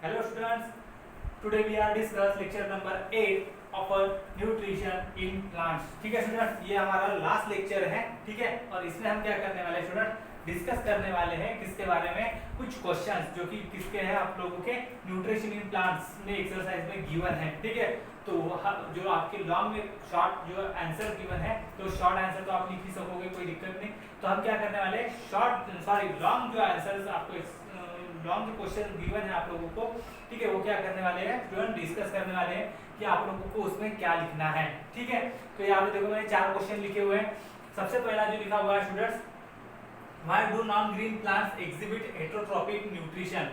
Hello students, today we are discuss lecture number 8 of nutrition in plants. ठीक है students, ये हमारा last lecture है. ठीक है, और इसमें हम क्या करने वाले हैं स्टूडेंट, डिस्कस करने वाले हैं किसके बारे में, कुछ क्वेश्चंस जो कि किसके हैं आप लोगों के न्यूट्रिशन इन प्लांट्स में एक्सरसाइज में गिवन है. ठीक है, तो जो आपके लॉन्ग में शॉर्ट जो आंसर गिवन है, तो शॉर्ट आंसर तो आप लिख ही सकोगे, कोई दिक्कत नहीं. तो हम क्या करने वाले हैं, लॉन्ग जो आंसर्स आपको लॉन्ग जो क्वेश्चन गिवन है आप लोगों को, ठीक है, वो क्या करने वाले हैं स्टूडेंट, डिस्कस करने वाले हैं कि आप लोगों को उसमें क्या लिखना है. ठीक है, तो यहाँ पे देखो मैंने 4 क्वेश्चन लिखे हुए हैं. सबसे पहला जो लिखा हुआ है students, why do non green plants exhibit heterotrophic nutrition,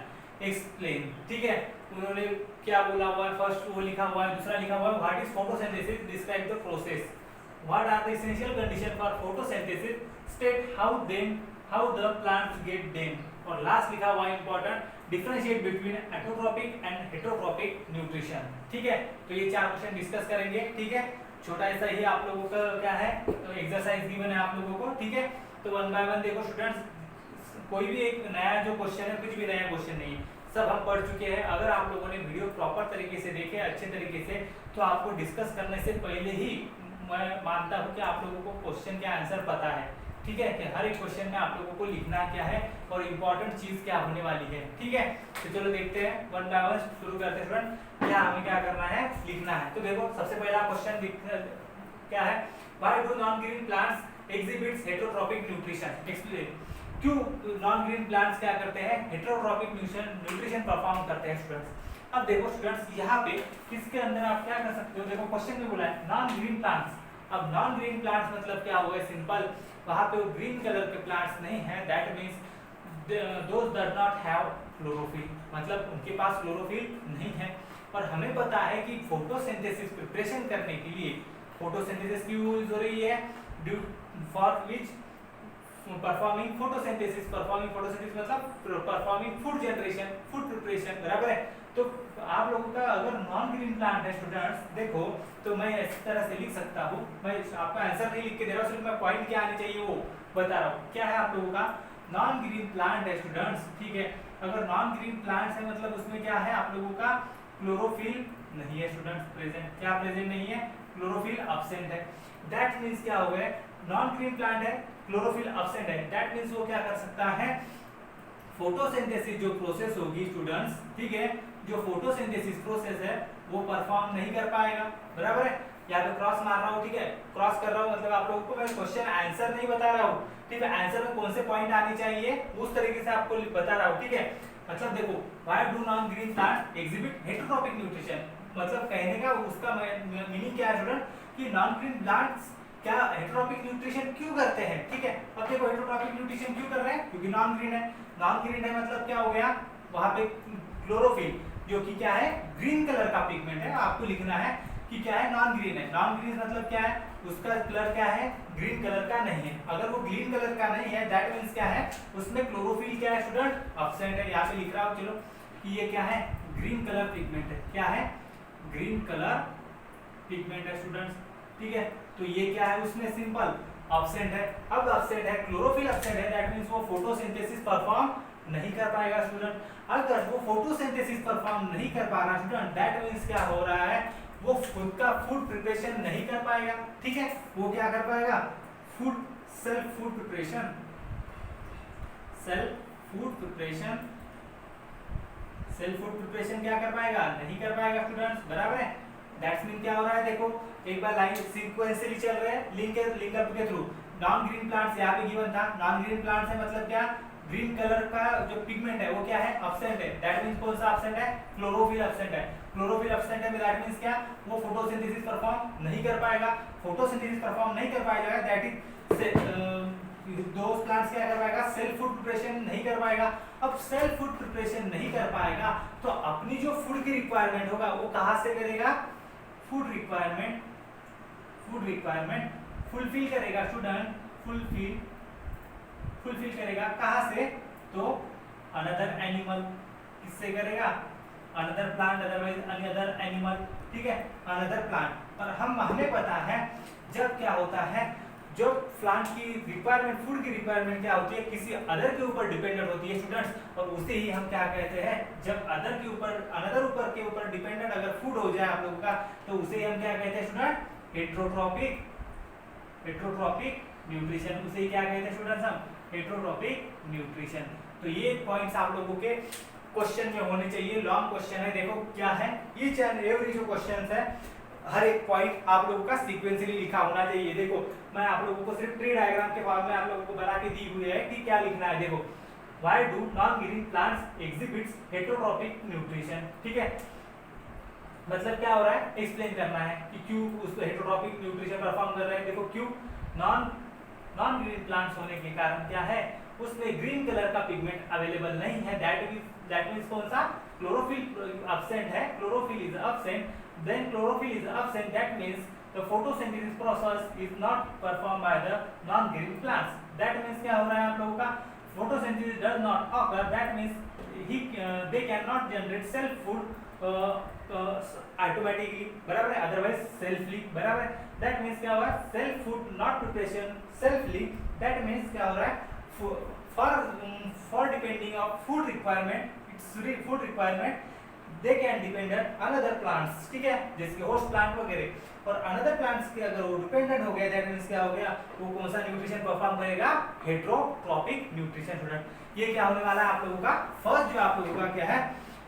explain. ठीक है, उन्होंने क्या बोला हुआ है, फर्स्ट वो लिखा हुआ है. दूसरा लिखा हुआ है what is photosynthesis, describe the process. What are the essential condition for photosynthesis, state how the plants get them. और लास्ट लिखा हुआ है important, differentiate between autotrophic and heterotrophic nutrition. ठीक है, तो ये 4 क्वेश्चन डिस्कस करेंगे. ठीक है, छोटा ऐसा ही आप लोगों का क्या है, तो एक्सरसाइज गिवन है आप लोगों को. ठीक है, तो वन बाय वन देखो स्टूडेंट्स, कोई भी एक नया जो क्वेश्चन है, कुछ भी नया क्वेश्चन नहीं है, सब हम पढ़ चुके हैं. अगर आप लोगों ने वीडियो प्रॉपर तरीके से देखे, अच्छे तरीके से, तो आपको डिस्कस करने से पहले ही मैं मानता हूँ कि आप लोगों को क्वेश्चन का आंसर पता है. ठीक है, कि हर एक क्वेश्चन में आप लोगों को लिखना क्या है और इम्पोर्टेंट चीज क्या होने वाली है. ठीक है, तो चलो देखते हैं, वन बाय वन शुरू करते हैं स्टूडेंट. क्या हमें क्या करना है, लिखना है. तो देखो सबसे पहला क्वेश्चन क्या है, why do non green plants exhibits heterotrophic nutrition, explain. क्यों नॉन ग्रीन प्लांट्स क्या करते हैं, हेटेरोट्रॉपिक न्यूट्रिशन परफॉर्म करते हैं स्टूडेंट्स. अब देखो स्टूडेंट्स, यहाँ पे इसके अंदर आप क्या कर सकते हो, देखो क्वेश्चन में बोला है नॉन ग्रीन प्लांट्स. अब नॉन ग्रीन प्लांट्स मतलब क्या हुआ, सिंपल, वहां पे वो ग्रीन कलर के प्लांट्स नहीं है, that means those does not have chlorophyll, मतलब उनके पास क्लोरोफिल नहीं है. और हमें पता है कि फोटोसिंथेसिस प्रिपरेशन करने के लिए, फोटोसिंथेसिस की यूज हो रही है, due for which performing photosynthesis मतलब performing food generation, food preparation, बराबर है. तो आप लोगों का अगर नॉन ग्रीन प्लांट है स्टूडेंट्स, देखो तो मैं इस तरह से लिख सकता हूँ, मैं आपका आंसर नहीं लिख के दे रहा हूँ, सिर्फ मैं पॉइंट क्या आने चाहिए वो बता रहा हूँ. क्या है आप लोगों का नॉन ग्रीन प्लांट है स्टूडेंट्स. ठीक है, अगर नॉन ग्रीन प्लांट है मतलब उसमें क्या है आप लोगों का क्लोरोफिल नहीं है स्टूडेंट्स प्रेजेंट. क्या प्रेजेंट नहीं है, क्लोरोफिल अब्सेंट है. दैट मीन्स क्या हो गया, नॉन ग्रीन प्लांट है, क्लोरोफिल अब्सेंट है, दैट मीन्स वो क्या कर सकता है, फोटोसिंथेसिस जो प्रोसेस होगी स्टूडेंट्स, ठीक है, जो फोटोसिंथेसिस प्रोसेस है वो परफॉर्म नहीं कर पाएगा. बराबर है, यहाँ पे क्रॉस मार रहा हूँ. ठीक है, क्रॉस कर रहा हूँ मतलब आप लोगों को मैं क्वेश्चन आंसर नहीं बता रहा हूँ. ठीक है, आंसर में कौन से पॉइंट आने चाहिए उस तरीके से आपको बता रहा हूँ. ठीक है, मतलब देखो why do non green plant exhibit heterotrophic nutrition, मतलब कहने का उसका मीनिंग क्या है स्टूडेंट, कि नॉन ग्रीन प्लांट्स क्या हेटेरोट्रॉपिक न्यूट्रिशन क्यों करते हैं. ठीक है, अब देखो हेटेरोट्रॉपिक न्यूट्रिशन क्यों कर रहे हैं, क्योंकि नॉन ग्रीन है. नॉन ग्रीन है मतलब क्या हो गया, वहां पे क्लोरोफिल जो कि क्या है, ग्रीन कलर का पिगमेंट है. आपको लिखना है कि क्या है, नॉन ग्रीन है. नॉन ग्रीन मतलब क्या है, उसका कलर क्या है, ग्रीन कलर का नहीं है. अगर वो ग्रीन कलर का नहीं है, दैट मींस क्या है, उसमें क्लोरोफिल क्या है स्टूडेंट, अब्सेंट है. यहाँ पे लिख रहा हूँ चलो कि ये क्या है, ग्रीन कलर पिगमेंट है. क्या है, ग्रीन कलर पिगमेंट है स्टूडेंट्स. ठीक है, तो ये क्या है, उसमें सिंपल अब्सेंट है. अब अब्सेंट है, क्लोरोफिल अब्सेंट है, दैट मींस वो फोटोसिंथेसिस परफॉर्म नहीं कर पाएगा स्टूडेंट. अगर वो फोटोसिंथेसिस परफॉर्म नहीं कर पा रहा स्टूडेंट, दैट मींस क्या हो रहा है, वो खुद का फूड प्रिपरेशन नहीं कर पाएगा. ठीक है, वो क्या कर पाएगा, फूड सेल्फ फूड प्रिपरेशन क्या कर पाएगा, नहीं कर पाएगा स्टूडेंट्स. बराबर है, दैट्स मीन क्या हो रहा है, देखो एक बार लाइन सीक्वेंशियली चल रहे हैं, लिंकअप के थ्रू. नॉन ग्रीन प्लांट्स यहाँ पे गिवन था, नॉन ग्रीन प्लांट्स है मतलब क्या, ग्रीन कलर का जो पिगमेंट है वो क्या है, अब्सेंट है. दैट मींस कौन सा अब्सेंट है, क्लोरोफिल अब्सेंट है. क्लोरोफिल अब्सेंट है, दैट मींस क्या, वो फोटोसिंथेसिस परफॉर्म नहीं कर पाएगा. फोटोसिंथेसिस परफॉर्म नहीं कर पाएगा, दैट इज दोस प्लांट्स क्या कर पाएगा, सेल्फ फूड प्रिपरेशन नहीं कर पाएगा. अब सेल्फ फूड प्रिपरेशन नहीं कर पाएगा तो अपनी जो फूड की रिक्वायरमेंट होगा वो कहां से करेगा, फूड रिक्वायरमेंट फुलफिल करेगा स्टूडेंट. फुलफिल करेगा कहां से, तो अनदर एनिमल. किससे करेगा, another plant, otherwise another animal. ठीक है, अनदर प्लांट. और हमें पता है जब क्या होता है, जो प्लांट की रिक्वायरमेंट, फूड की रिक्वायरमेंट क्या होती है, किसी अदर के ऊपर डिपेंडेंट होती है स्टूडेंट्स, और उसे ही हम क्या कहते हैं, जब अदर के ऊपर, अनदर के ऊपर डिपेंडेंट अगर फूड हो जाए आप लोगों का, तो उसे हम क्या कहते हैं स्टूडेंट, हेट्रोट्रॉपिक, हेट्रोट्रॉपिक न्यूट्रिशन, उसे क्या कहते हैं स्टूडेंट्स हम, हेट्रोट्रॉपिक न्यूट्रिशन। तो ये पॉइंट्स आप लोगों के क्वेश्चन में होने चाहिए, लॉन्ग क्वेश्चन है, देखो क्या है, ईच एंड एवरी जो क्वेश्चंस है, हर एक पॉइंट आप लोगों का सीक्वेंसली लिखा होना चाहिए। देखो मैं आप लोगों को सिर्फ ट्री डायग्राम के फॉर्म में आप लोगों को बना के दी हुई है कि क्या लिखना है। देखो why do non green plants exhibits heterotrophic nutrition, ठीक है, मतलब क्या हो रहा है, एक्सप्लेन करना है कि क्यों उसको हेट्रोट्रॉपिक न्यूट्रिशन परफॉर्म कर रहे हैं। देखो क्यों, नॉन ग्रीन प्लांट्स होने के कारण क्या है, उसमें ग्रीन कलर का पिगमेंट अवेलेबल नहीं है, दैट मींस कौन सा, क्लोरोफिल absent है, chlorophyll is absent, then chlorophyll is absent, that means the photosynthesis process is not performed by the non green plants, that means क्या हो रहा है आप लोगों का, photosynthesis does not occur, that means they cannot generate self food automatically, बराबर है, otherwise selfly, बराबर है, that means क्या हो रहा है, self food not preparation selfly, that means क्या हो रहा है, for depending of food requirement, its food requirement they can depend on another plants, ठीक है, जैसे होस्ट प्लांट वगैरह, और अनदर प्लांट्स के अगर वो डिपेंडेंट हो गया, दैट मींस क्या हो गया, वो कौन सा न्यूट्रिशन परफॉर्म करेगा, हेट्रोट्रॉपिक न्यूट्रिशन। स्टूडेंट ये क्या होने वाला है आप लोगों का, फर्स्ट जो आप लोगों का क्या है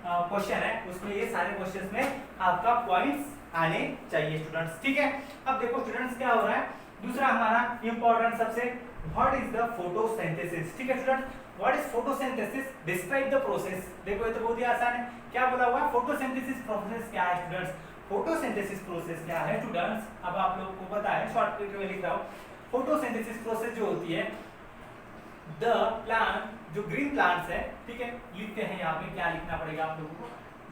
क्वेश्चन है, उसमें ये सारे क्वेश्चंस में आपका पॉइंट्स आने चाहिए स्टूडेंट्स, ठीक है। अब देखो स्टूडेंट्स क्या हो रहा है, दूसरा हमारा इंपॉर्टेंट सबसे, व्हाट इज द फोटोसिंथेसिस, ठीक है student, what is photosynthesis, describe the process. देखो ये तो बहुत ही आसान है, क्या बोला हुआ है, फोटोसिंथेसिस प्रोसेस क्या है स्टूडेंट्स, फोटोसिंथेसिस प्रोसेस क्या है स्टूडेंट्स, अब आप लोगों को पता है, शॉर्टकट में लिख रहा हूं, फोटोसिंथेसिस प्रोसेस जो होती है, द प्लांट, जो ग्रीन प्लांट्स है, ठीक है, लिखते हैं यहाँ पे, क्या लिखना पड़ेगा आप लोगों को,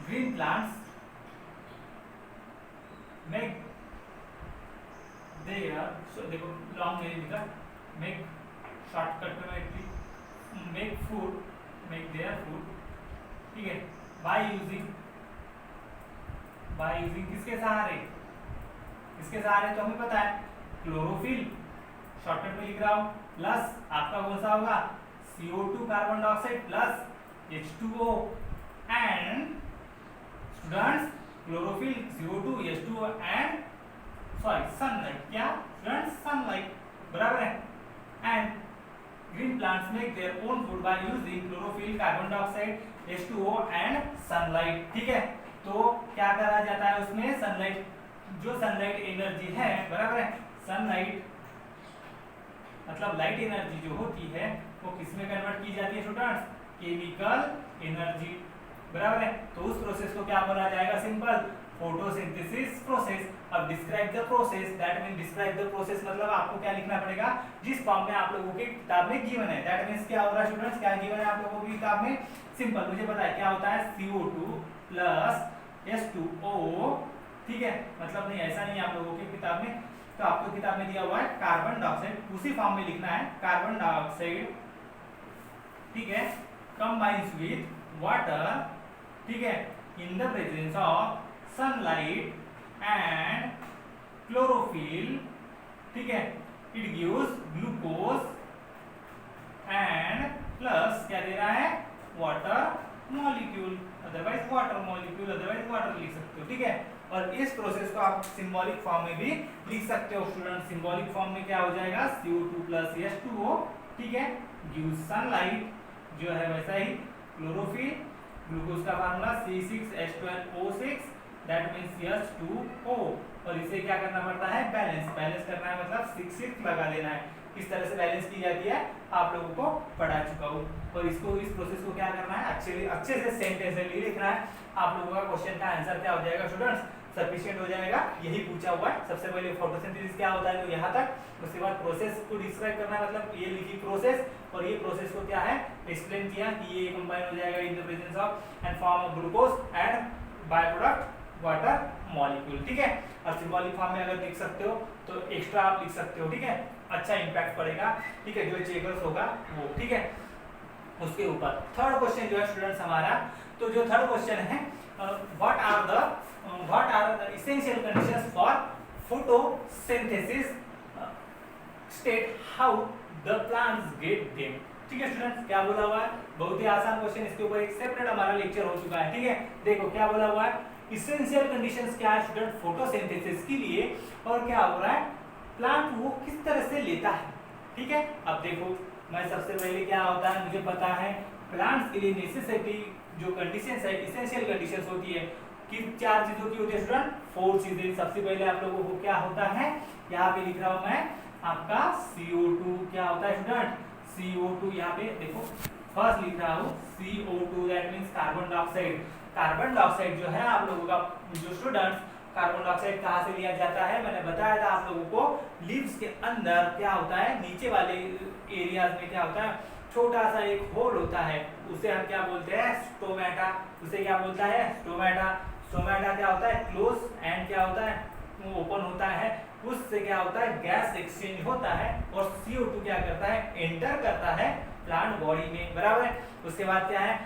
ग्रीन प्लांट्स में देखो लॉन्ग में लिखा, मेक शॉर्टकट में make food, make their food, ठीक है, बाय यूजिंग किसके सहारे, इसके सहारे तो हमें पता है क्लोरोफिल, शॉर्टकट में लिख रहा हूं, प्लस आपका कौन सा होगा, CO2 carbon dioxide plus H2O and students chlorophyll, CO2, H2O and sunlight, क्या स्टूडेंट्स, सनलाइट, बराबर है, and green plants make their own food by using chlorophyll, carbon dioxide, H2O and sunlight, ठीक है। तो क्या करा जाता है उसमें, सनलाइट, जो सनलाइट एनर्जी है, बराबर है, सनलाइट मतलब लाइट एनर्जी जो होती है वो किसमें कन्वर्ट की जाती है स्टूडेंट्स, केमिकल एनर्जी, बराबर है। तो उस प्रोसेस को क्या बोला जाएगा, सिंपल फोटोसिंथेसिस प्रोसेस। अब describe the process, that mean describe the process मतलब आपको क्या लिखना पड़ेगा, जिस फॉर्म में आप लोगों की किताब में गिवन है, दैट मींस क्या हो रहा है स्टूडेंट्स, क्या गिवन है आप लोगों की किताब में, सिंपल मुझे पता है क्या होता है, CO2 प्लस H2O, ठीक है, मतलब नहीं ऐसा नहीं है आप लोगों की किताब में, तो आपको किताब में दिया हुआ है कार्बन डाइऑक्साइड, उसी फॉर्म में लिखना है, कार्बन डाइऑक्साइड, ठीक है, कंबाइंस विद वाटर, ठीक है, in the presence of sunlight and chlorophyll, ठीक है, it gives glucose and plus क्या दे रहा है, water molecule, otherwise water molecule, otherwise water लिख सकते हो, ठीक है। और इस प्रोसेस को आप सिंबॉलिक फॉर्म में भी लिख सकते हो स्टूडेंट, सिंबॉलिक फॉर्म में क्या हो जाएगा, CO2 प्लस H2O, ठीक है, गिव्स सनलाइट, जो है वैसा ही क्लोरोफिल, ग्लूकोज का formula C6H12O6, that means H2O, और इसे क्या करना पड़ता है, बैलेंस करना है, मतलब 6 लगा लेना है। किस तरह से बैलेंस की जाती है आप लोगों को पढ़ा चुका हूँ, और इसको, इस प्रोसेस को क्या करना है, अच्छे से सेंटेंसली लिखना है। आप लोगों का क्वेश्चन का आंसर क्या हो जाएगा स्टूडेंट्स, सफिशिएंट हो जाएगा, यही पूछा हुआ है। सबसे पहले फोटोसिंथेसिस क्या होता है तो यहाँ तक, उसके बाद प्रोसेस को डिस्क्राइब करना है, मतलब ये लिखी प्रोसेस, और ये प्रोसेस को क्या है एक्सप्लेन किया कि ये कंबाइन हो जाएगा in the presence of and form of glucose and by product water molecule, ठीक है। और सिंबॉलिक फॉर्म में अगर लिख सकते हो तो एक्स्ट्रा आप लिख सकते हो, ठीक है, अच्छा इंपैक्ट पड़ेगा, ठीक है, जो चेकर्स होगा वो, ठीक है। उसके ऊपर थर्ड क्वेश्चन जो है स्टूडेंट्स हमारा, तो जो थर्ड क्वेश्चन है, what are the essential conditions for photosynthesis state how the plants get them. ठीक है स्टूडेंट्स, क्या बोला हुआ है, बहुत ही आसान क्वेश्चन, इसके ऊपर एक सेपरेट हमारा लेक्चर हो चुका है। ठीक है, देखो क्या बोला हुआ है, इसेंशियल कंडीशंस क्या है स्टूडेंट फोटोसिंथेसिस के लिए, और क्या हो रहा है प्लांट वो किस तरह से लेता है। ठीक है, अब देखो मैं सबसे पहले क्या होता है मुझे पता है, प्लांट्स के लिए नेसेसिटी जो कंडीशंस है, इसेंशियल कंडीशंस होती है कि चार चीजों की होती है स्टूडेंट, 4 चीजें। सबसे पहले आप लोगों को क्या होता है, यहाँ पे लिख रहा हूं मैं आपका CO2, क्या होता है स्टूडेंट CO2, यहाँ पे देखो फर्स्ट लिख रहा हूँ CO2 that means carbon dioxide. Carbon dioxide जो है आप लोगों का जो स्टूडेंट्स, कार्बन डाइऑक्साइड कहाँ से लिया जाता है, मैंने बताया था आप लोगों को लीव्स के अंदर क्या होता है, नीचे वाले एरियाज में क्या होता है, छोटा सा एक होल होता है, उसे हम क्या बोलते हैं स्टोमेटा। उसे क्या बोलता है स्टोमेटा। स्टोमेटा क्या होता है क्लोज एंड क्या होता है ओपन होता है, उससे क्या होता है गैस एक्सचेंज होता है और CO2 क्या करता है एंटर करता है प्लांट बॉडी में, बराबर है। उसके बाद क्या है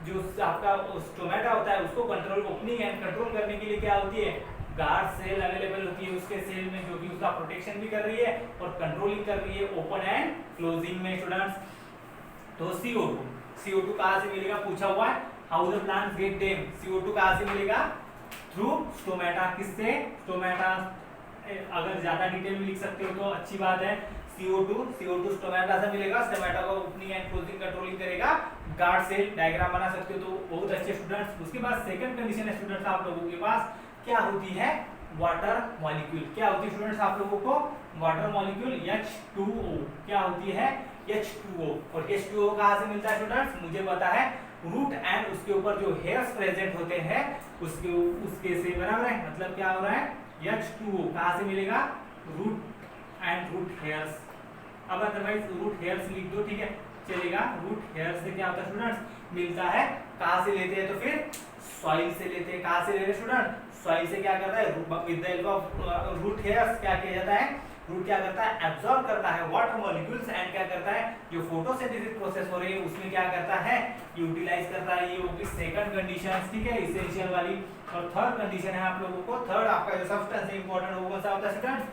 जो आपका स्टोमेटा होता है उसको कंट्रोल, ओपनिंग एंड कंट्रोल करने के लिए क्या होती है गार्ड सेल अवेलेबल होती है उसके सेल में, जो कि उसका प्रोटेक्शन भी कर रही है और कंट्रोलिंग कर रही है ओपन एंड क्लोजिंग में स्टूडेंट्स। तो CO2 कहां से मिलेगा पूछा हुआ है, how the plants get them. CO2 कहां से मिलेगा, थ्रू स्टोमेटा। किससे, स्टोमेटा। अगर ज्यादा डिटेल में लिख सकते हो तो अच्छी बात है। CO2 स्टोमेटा से मिलेगा, स्टोमेटा को ओपनिंग एंड क्लोजिंग कंट्रोलिंग करेगा गार्ड सेल, डायग्राम बना सकते हो तो बहुत अच्छे स्टूडेंट्स। उसके बाद सेकंड कंडीशन है स्टूडेंट्स आप लोगों के पास क्या होती है, वाटर मॉलिक्यूल। क्या होती है स्टूडेंट्स आप लोगों को, वाटर मॉलिक्यूल H2O। क्या होती है H2O। और H2O कहां से मिलता है स्टूडेंट्स, मुझे पता है रूट एंड उसके ऊपर जो हेयर्स प्रेजेंट होते हैं उसके से, बराबर है। मतलब क्या हो रहा है H2O कहां से मिलेगा, रूट एंड रूट हेयर्स। अब अदरवाइज रूट हेयर्स लिख दो, ठीक है चलेगा। रूट हेयर्स से क्या होता है स्टूडेंट्स मिलता है, कहां से लेते हैं तो फिर सॉइल से लेते हैं। कहां से ले रहे हैं स्टूडेंट, सॉइल से। क्या करता है with the help of root hairs क्या किया जाता है, रूट क्या करता है एब्जॉर्ब करता है वाटर मॉलिक्यूल्स एंड क्या करता है जो फोटोसिंथेसिस प्रोसेस हो रही है उसमें क्या करता है यूटिलाइज करता है। ये होगी सेकंड कंडीशन, ठीक है इसेंशियल वाली। और थर्ड कंडीशन है आप लोगों को, थर्ड आपका जो सब्सटेंस है इंपॉर्टेंट वो कौन सा होता है स्टूडेंट्स,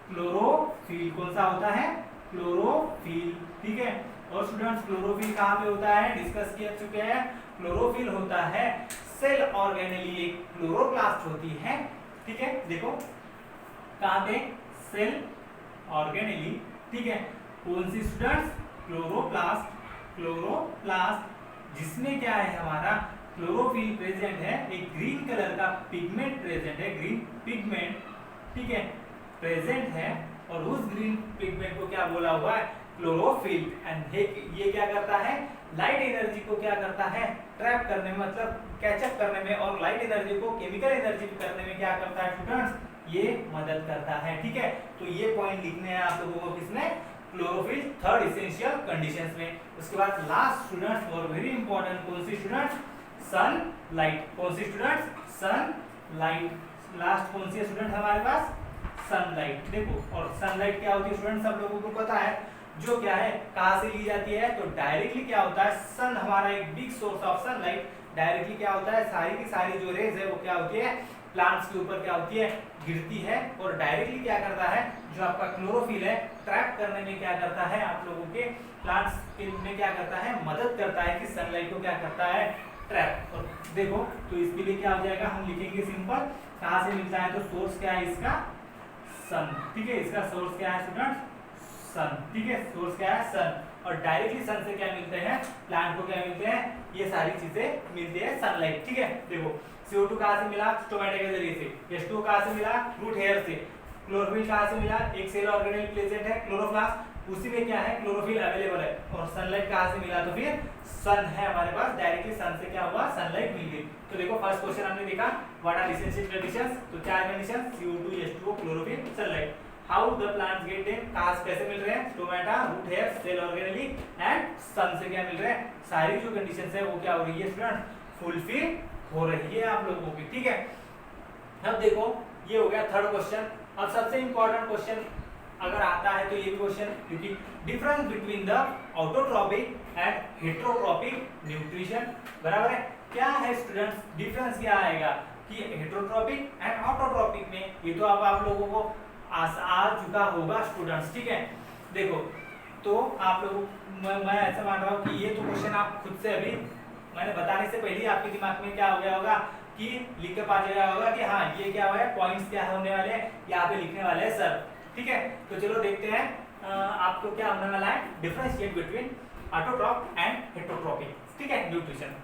क्लोरोफिल। कौन सा होता है क्लोरोफिल, ठीक है। और स्टूडेंट्स क्लोरोफिल कहाँ पे होता है डिस्कस किया चुके हैं, क्लोरोफिल होता है सेल ऑर्गेनेली, एक क्लोरोप्लास्ट होती है, ठीक है। देखो कहाँ पे सेल ऑर्गेनेली, ठीक है। कौन सी स्टूडेंट्स, क्लोरोप्लास्ट, क्लोरोप्लास्ट जिसमें क्या है हमारा क्लोरोफिल प्रेजेंट है, एक ग्रीन कलर का पिगमेंट प्रेजेंट है, ग्रीन पिगमेंट, ठीक है प्रेजेंट है। और उस ग्रीन पिगमेंट को क्या बोला हुआ है क्लोरोफिल। एंड ये क्या करता है लाइट एनर्जी को क्या करता है ट्रैप करने में, मतलब कैचअप करने में, और लाइट एनर्जी को केमिकल एनर्जी करने में क्या करता है स्टूडेंट्स ये मदद करता है, ठीक है। तो ये पॉइंट लिखने हैं आप लोगों को किसमें, क्लोरोफिल थर्ड इसेंशियल कंडीशंस में। उसके बाद लास्ट स्टूडेंट्स और वेरी इंपॉर्टेंट कौन सी स्टूडेंट्स, सनलाइट। कौन सी स्टूडेंट्स, सनलाइट। लास्ट कौन सी स्टूडेंट हमारे पास, सनलाइट। देखो और सनलाइट क्या होती है स्टूडेंट सब लोगों को पता है, जो क्या है कहां से ली जाती है, तो डायरेक्टली क्या होता है सन हमारा एक big source of sunlight, directly क्या होता है सारी की सारी जो रेज है वो क्या होती है प्लांट्स के ऊपर क्या होती है गिरती है, और डायरेक्टली क्या करता है जो आपका क्लोरोफिल है ट्रैप करने में क्या करता है आप लोगों के प्लांट्स में क्या करता है मदद करता है कि सनलाइट को क्या करता है ट्रैप। और देखो तो इसके लिए क्या हो जाएगा हम लिखेंगे सिंपल, कहां से मिलता है तो सोर्स क्या है इसका सन, ठीक है इसका सोर्स क्या है स्टूडेंट सन, ठीक है सोर्स क्या है सन। और डायरेक्टली सन से क्या मिलते हैं प्लांट को क्या मिलते हैं ये सारी चीजें मिलती है सनलाइट, ठीक है। देखो CO2 कहां से मिला स्टोमेटा के जरिए से, H2O कहां से मिला रूट हेयर से, क्लोरोफिल कहां से मिला एक सेल ऑर्गेनेल प्रेजेंट है क्लोरोप्लास्ट, उसी में क्या है क्लोरोफिल अवेलेबल है। और सनलाइट कहां से मिला तो फिर सन है हमारे पास, डायरेक्टली सन से क्या हुआ सनलाइट मिल गई। तो देखो फर्स्ट क्वेश्चन हमने देखा व्हाट आर इसेंशियल कंडीशंस, तो चार condition CO2 H2O chlorophyll sunlight. How the plants get them, कहां से कैसे मिल रहे हैं stomata root hair cell organelle and sun से क्या मिल रहे हैं, सारी जो कंडीशंस है वो क्या हो रही है स्टूडेंट फुलफिल हो रही है आप लोगों की, ठीक है। अब देखो ये हो गया थर्ड क्वेश्चन। अब सबसे इंपॉर्टेंट क्वेश्चन अगर आता है तो ये भी क्वेश्चन, क्योंकि difference between the autotrophic and heterotrophic nutrition, बराबर है। क्या है स्टूडेंट्स डिफरेंस क्या आएगा कि हेटेरोट्रॉपिक एंड ऑटोट्रॉपिक में, ये तो अब आप लोगों को आ चुका होगा स्टूडेंट्स, ठीक है। देखो, तो आप लोग, मैं ऐसा मान रहा हूँ कि ये तो क्वेश्चन आप खुद से अभी मैंने बताने से पहले आपके दिमाग में क्या हो गया होगा कि लिख के पा गया होगा कि हाँ ये क्या है, पॉइंट्स क्या होने वाले हैं, यहाँ पे लिखने वाले हैं सर। ठीक है, तो चलो देखते हैं आपको क्या होने वाला है, differentiate between autotroph and heterotrophic. ठीक है, न्यूट्रिशन।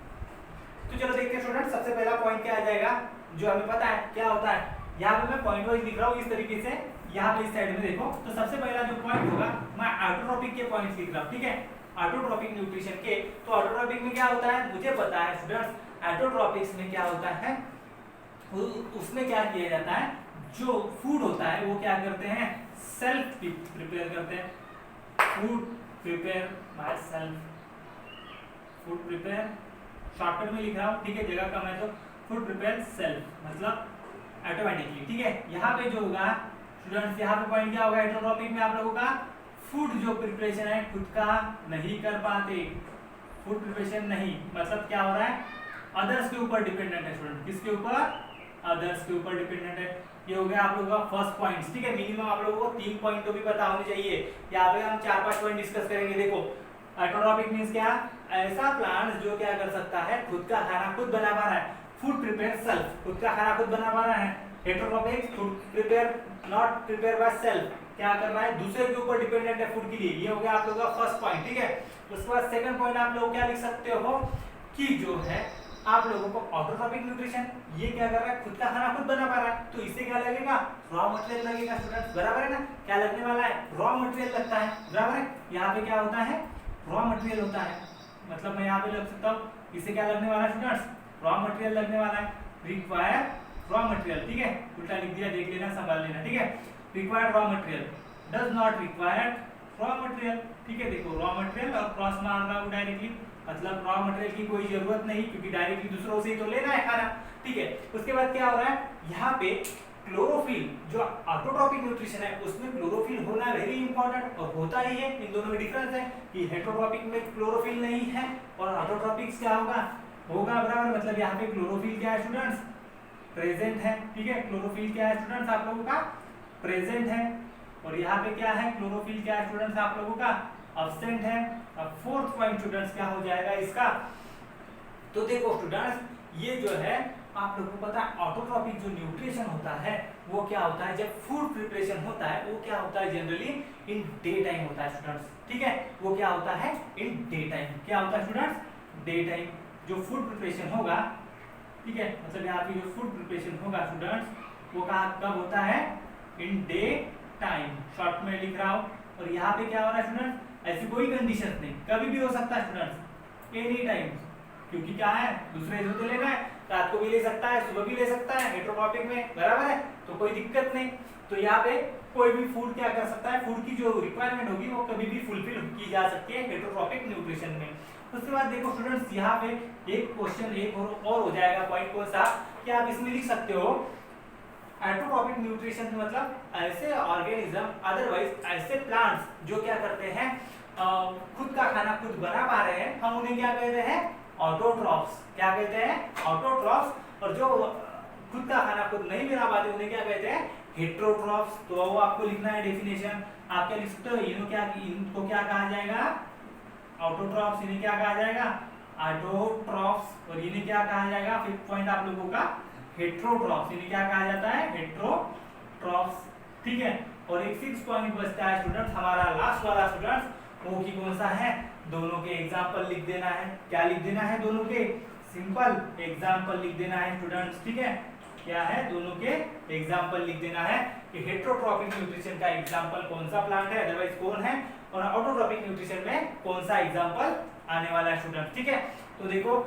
तो चलो देखते हैं स्टूडेंट, सबसे पहला पॉइंट क्या आ जाएगा, जो हमें पता है क्या होता है। यहाँ पे मैं पॉइंट वाइज लिख रहा हूँ इस तरीके से, यहाँ पे इस साइड में देखो, तो सबसे पहला जो पॉइंट होगा मैं ऑटोट्रॉपिक के पॉइंट्स लिख रहा हूँ। ठीक है, ऑटोट्रॉपिक न्यूट्रिशन के। तो ऑटोट्रॉपिक में क्या होता है, मुझे पता है स्टूडेंट्स, ऑटोट्रॉपिक्स में क्या होता है, उसमें क्या किया जाता है, जो फूड होता है वो क्या करते हैं, सेल्फ प्रिपेयर करते हैं। Food prepare by self, food prepare shortcut में लिख रहा हूँ। ठीक है, जगह कम है तो फूड प्रिपेयर सेल्फ मतलब ऑटोमेटिकली। ठीक है, यहाँ पे जो होगा स्टूडेंट्स, यहाँ पे पॉइंट क्या होगा हेटेरोट्रॉपिक में आप लोगों का, फूड जो प्रिपरेशन है खुद का नहीं कर पाते, फूड प्रिपरेशन नहीं, मतलब क्या हो रहा है, अदर्स के ऊपर डिपेंडेंट है स्टूडेंट। किसके ऊपर, अदर्स के ऊपर डिपेंडेंट है। ये हो गया आप लोगों का फर्स्ट पॉइंट। ठीक है, मिनिमम आप लोगों को 3 पॉइंट तो भी पता होने चाहिए। यहाँ पे हम 4-5 पॉइंट डिस्कस करेंगे। देखो, ऑटोट्रॉपिक मींस क्या, ऐसा प्लांट जो क्या कर सकता है, खुद का खाना खुद बना पा रहा है, फूड प्रिपेयर सेल्फ, खुद का खाना खुद बना पा रहा है। Heterotrophic, food prepare not prepare by self, क्या कर रहा है, दूसरे के ऊपर डिपेंडेंट है फूड के लिए। ये हो गया आप लोगों का फर्स्ट पॉइंट। ठीक है, उसके बाद सेकंड पॉइंट आप लोग क्या लिख सकते हो कि जो है आप लोगों को ऑटोट्रॉपिक न्यूट्रिशन, ये क्या कर रहा है, खुद का खाना खुद बना पा रहा है, तो इससे क्या लगेगा, रॉ मटेरियल लगेगा स्टूडेंट्स, बराबर है ना। क्या लगने वाला है, रॉ मटेरियल लगता है, बराबर है। यहाँ पे क्या होता है, रॉ मटेरियल होता है, मतलब मैं यहाँ पे लग सकता हूँ, इससे क्या लगने वाला है स्टूडेंट्स, रॉ मटेरियल लगने वाला है। रिक्वायर रॉ मटेरियल, ठीक है, उल्टा लिख दिया, देख लेना, संभाल लेना। ठीक है, required raw material, does not required raw material. ठीक है, देखो रॉ मटेरियल और क्रॉस मार रहा हूँ डायरेक्टली, मतलब रॉ मटेरियल की कोई जरूरत नहीं, क्योंकि डायरेक्टली दूसरों से ही तो लेना है खाना। ठीक है, उसके बाद क्या हो रहा है, यहाँ पे क्लोरोफिल, जो ऑटोट्रॉपिक न्यूट्रिशन है उसमें क्लोरोफिल होना वेरी इंपॉर्टेंट, और होता ही है। इन दोनों में डिफरेंस है कि हेटेरोट्रॉपिक में क्लोरोफिल नहीं है और ऑटोट्रॉपिक क्या होगा, बराबर, मतलब यहाँ पे क्लोरोफिल क्या है स्टूडेंट्स, प्रेजेंट है। ठीक है, क्लोरोफिल क्या है स्टूडेंट्स आप लोगों का, प्रेजेंट है, और यहाँ पे क्या है, क्लोरोफिल क्या है स्टूडेंट्स आप लोगों का, एब्सेंट है। अब फोर्थ पॉइंट स्टूडेंट्स क्या हो जाएगा इसका, तो देखो स्टूडेंट्स, ये जो है आप लोगों को पता है ऑटोट्रॉपिक जो न्यूट्रिशन होता है वो क्या होता है, जब फूड प्रिपरेशन होता है वो क्या होता है, जनरली इन डे टाइम होता है स्टूडेंट्स। ठीक है, वो क्या होता है, इन डे टाइम, क्या होता है स्टूडेंट्स, डे टाइम जो फूड प्रिपरेशन होगा। ठीक है, मतलब यहाँ पे जो फूड प्रिपरेशन होगा स्टूडेंट्स, वो कब होता है, इन डे टाइम, शॉर्ट में लिख रहा हूँ। और यहाँ पे क्या हो रहा है स्टूडेंट्स, ऐसी कोई कंडीशन नहीं, कभी भी हो सकता है स्टूडेंट्स, एनी टाइम, क्योंकि क्या है, दूसरे जो तो लेना है, रात को भी ले सकता है, सुबह भी ले सकता है हेटेरोट्रॉपिक में, बराबर है, तो कोई दिक्कत नहीं। तो यहाँ पे कोई भी फूड क्या कर सकता है, फूड की जो रिक्वायरमेंट होगी वो कभी भी फुलफिल की जा सकती है हेटेरोट्रॉपिक न्यूट्रिशन में। उसके बाद देखो स्टूडेंट्स, यहाँ पे एक क्वेश्चन एक और हो जाएगा, पॉइंट कौन सा, कि आप इसमें लिख सकते हो ऑटोट्रॉपिक न्यूट्रिशन मतलब ऐसे ऑर्गेनिज्म, अदरवाइज ऐसे प्लांट्स जो क्या करते हैं, खुद का खाना खुद बना पा रहे हैं, हम उन्हें क्या कहते हैं, ऑटोट्रॉफ्स। क्या कहते हैं, ऑटोट्रॉफ्स। और जो खुद का खाना खुद नहीं बना पाते उन्हें क्या कहते हैं, हेटेरोट्रॉफ्स। तो वो आपको लिखना है डेफिनेशन, आप क्या लिख सकते हो, इनको क्या कहा जाएगा, ऑटोट्रॉफ्स, इन्हें क्या कहा जाएगा, ऑटोट्रॉफ्स। और इन्हें क्या कहा जाएगा, फिफ्थ पॉइंट आप लोगों का, हेटेरोट्रॉफ्स, इन्हें क्या कहा जाता है, हेटेरोट्रॉफ्स। ठीक है, और एक 6 पॉइंट बचता है स्टूडेंट्स हमारा लास्ट वाला स्टूडेंट्स, वो की कौन सा है, दोनों के एग्जांपल लिख देना है। क्या लिख देना है, दोनों के सिंपल एग्जांपल लिख देना है स्टूडेंट्स। ठीक है, क्या है, दोनों के एग्जांपल लिख देना है कि हेटेरोट्रॉपिक न्यूट्रिशन का एग्जांपल कौन सा प्लांट है, अदरवाइज कौन है, और ऑटोट्रॉपिक न्यूट्रिशन में कौन सा एग्जांपल आने वाला है स्टूडेंट्स। ठीक है, तो देखो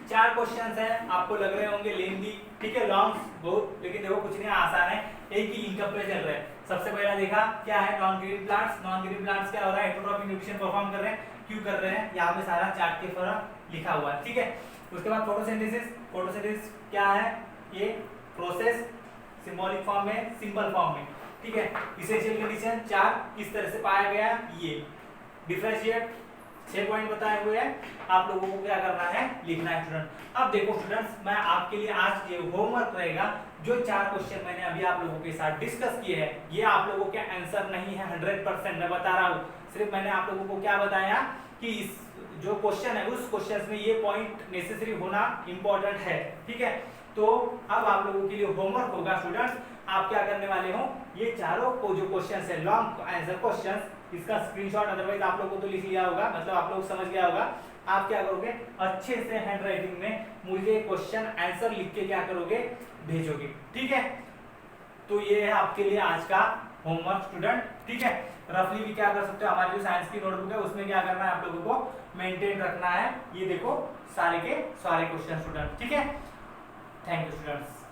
4 क्वेश्चंस हैं, आपको लग रहे होंगे लेंथी, ठीक है, लॉन्ग बहुत, लेकिन देखो कुछ नहीं, आसान है, एक ही लिंक पे चल रहा है। सबसे पहला देखा क्या है, non green plants. Non green plants क्या हो रहा है, हेटेरोट्रॉपिक न्यूट्रिशन परफॉर्म कर रहे हैं, क्यों कर रहे हैं, यहाँ पे सारा चार्ट के फॉर्म लिखा हुआ है। ठीक है, उसके बाद फोटोसिंथेसिस। फोटोसिंथेसिस क्या है, ये प्रोसेस सिंबॉलिक फॉर्म में, सिंपल फॉर्म में। ठीक है, इसेंशियल कंडीशन 4 किस तरह से पाया गया, ये डिफरेंशिएट 6 पॉइंट बताए हुए हैं, आप लोगों को क्या करना है, लिखना है स्टूडेंट। अब देखो स्टूडेंट्स, मैं आपके लिए आज ये होमवर्क रहेगा, जो 4 क्वेश्चन मैंने अभी आप लोगों के साथ डिस्कस किए हैं, ये आप लोगों के आंसर नहीं है 100%, मैं बता रहा हूँ। सिर्फ मैंने आप लोगों को क्या बताया कि इस जो क्वेश्चन है उस क्वेश्चन में ये पॉइंट नेसेसरी होना इंपॉर्टेंट है, ठीक है। तो अब आप लोगों के लिए होमवर्क होगा स्टूडेंट्स, आप क्या करने वाले हो, ये चारों को जो क्वेश्चंस है लॉन्ग आंसर क्वेश्चंस, इसका स्क्रीनशॉट अदरवाइज आप लोगों को तो लिख लिया होगा, मतलब आप लोग समझ गया होगा। आप क्या करोगे, अच्छे से हैंड राइटिंग में मुझे क्वेश्चन आंसर लिख के क्या करोगे, भेजोगे, ठीक है। तो ये है आपके लिए आज का होमवर्क स्टूडेंट, ठीक है। रफली भी क्या कर सकते हो, हमारी जो साइंस की नोटबुक है उसमें क्या करना है, आप लोगों को मेंटेन रखना है, ये देखो सारे के सारे क्वेश्चन स्टूडेंट, ठीक है। Thank you students.